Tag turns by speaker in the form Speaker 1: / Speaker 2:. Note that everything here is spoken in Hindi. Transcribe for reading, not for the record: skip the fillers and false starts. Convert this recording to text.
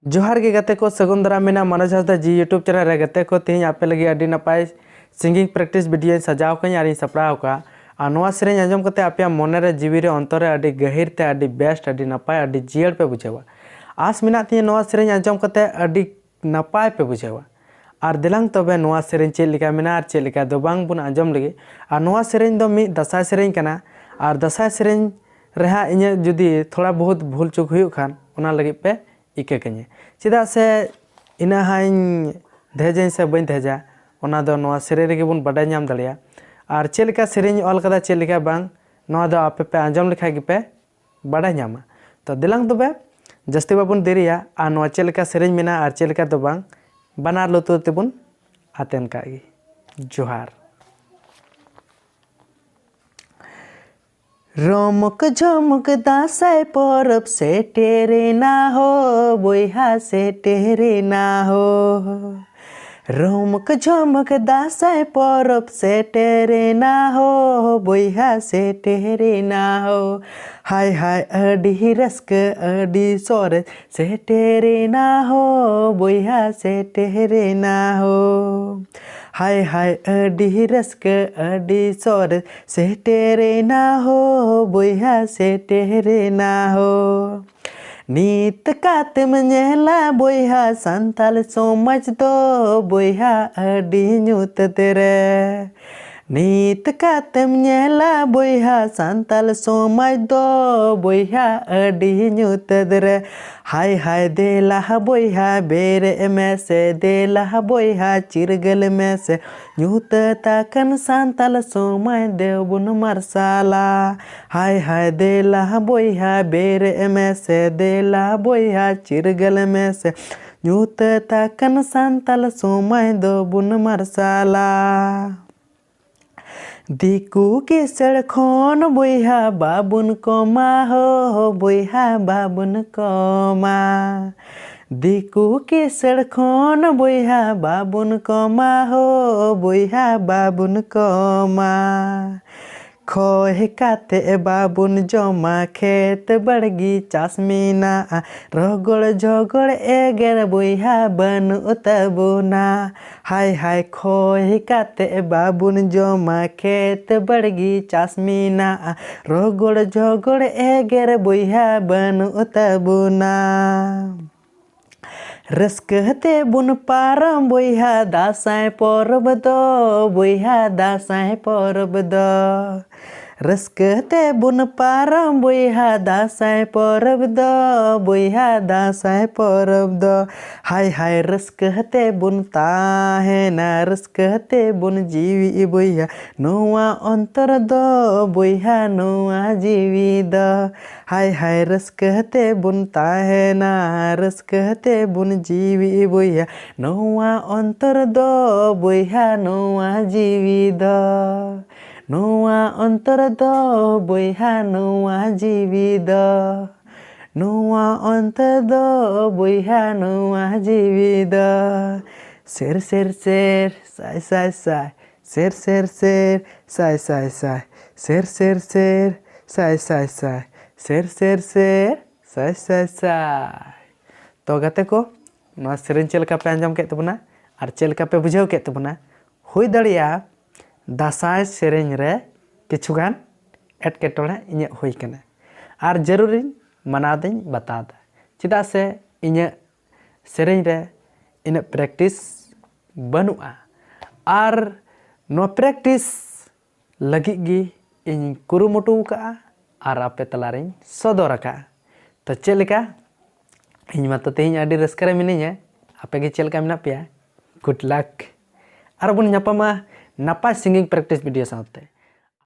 Speaker 1: जोहार के गते को सगुन दारा मेना मनोज हांसदा जी यूट्यूब चैनल रे गते को तेज आपे लगे अडी नपाय सिंगिंग प्रैक्टिस वीडियो सजाव कहीं और सपड़ाव का और नवा सेरें आंजम करते आपे मन रे जीवी रे अंतर अडी गहिर ते अडी बेस्ट अडी नपाय अडी जियर पे बुझेवा आस मेना तीन नवा सेरें आंजम करते अडी नपाय पे बुझेवा और दिलांग तबे नवा सेरें चेक लिखा मेना और चेक लिखा दो बांग बुन आंजम लगे और नवा सेरें दो मी दसाय सेरें कना और दसाय सेरें रहा इने जुदी थोड़ा बहुत भूल चुक हुई खान उना लगे पे इके कने चेदा से इना हाइन धेजें से बन धेजा उना दो नवा सेरें रे बन बडाय नाम दलिया और चेलिका सेरें ऑल कदा चेलिका बांग नवा दो आपे पे आंजम लिखा गे पे बडाय नामा तो दिलांग तबे जस्ती बाबुन देरिया और नवा चेलिका सेरें मेना और चेलिका तो बांग बनार लुतुर तेबुन आतेन कागी जोहार रमक झमक दासाय परब से टेरे ना हो बोहा से टेरे ना हो रमक झमक दासाय परब से टेरे ना हो बोहा से टेरे ना हो हाय हाय अडी रस्क अडी सोरे से टेरे ना हो बोहा से टेरे ना हो हाय हाय अडी रस्क अडी सोर से टेरे ना हो बोहा से टेरे ना हो नीत कातम नेला बोहा संताल सोमज दो बोहा अडी न्यूत तेरे नीत कातम नेला बोहा संताल सोमज दो बोहा अडी न्यूत तेरे हाय हाय देला बोहा बेरे में से देला बोहा चिरगल में से न्यूत ताकन संताल सोमय देवबुन मरसाला हाय हाय देला बोहा बेरे में से देला बोहा चिरगल में से न्यूत ताकन संताल सोमय देवबुन मरसाला दिकू के सड़खोन बोहा बाबुन कोमा हो बोहा बाबुन कोमा दिकू के सड़खोन बोहा बाबुन कोमा हो बोहा बाबुन कोमा खोह काते बाबुन जमा खेत बड़गी चासमीना रगड़ झगड़ एगर बोहा बन उतबुना हाय हाय खोह काते बाबुन जमा खेत बड़गी चासमीना रगड़ झगड़ एगर बोहा बन उतबुना रस्कते बुन पारम बोहा दासाय परब दो बोहा दासाय परब दो रस्कते बुन पारम बोहा दासाय परब दो बोहा दासाय परब दो हाय हाय रस्कते बुन ताहेना रस्कते बुन जीवी बोहा नोआ अंतर दो बोहा नोआ जीवी दो हाय हाय रस्कते बुन ताहेना रस्कते बुन जीवी बोहा नोआ अंतर दो बोहा नोआ जीवी दो नोआ अंतर दो बोहा नोआ जीवी दो नोआ अंतर दो बोहा नोआ जीवी दो शेर शेर शेर साय साय साय शेर शेर शेर साय साय साय शेर शेर शेर साय साय साय शेर शेर शेर साय साय साय तो गाते को नवा सेरें चेलका पे आंजम के तबना और चेलका पे बुझाव के तबना हुई दड़िया दासाय सेरें रे किछुगान एटकेटोड़े इᱧ हुई कना और जरूरी मना दिन बता दा चिदा से इᱧ सेरें रे इन प्रैक्टिस बनुआ और नो प्रैक्टिस लगी गी इन कुरुमुटु का और आपे तलारे सदर का तो चेलका इन मत तेज अडी रस्कर मिनिया आपे गे चेलका मेना पे गुड लक और बन नापामा नपाय सिंगिंग प्रैक्टिस वीडियो साथे।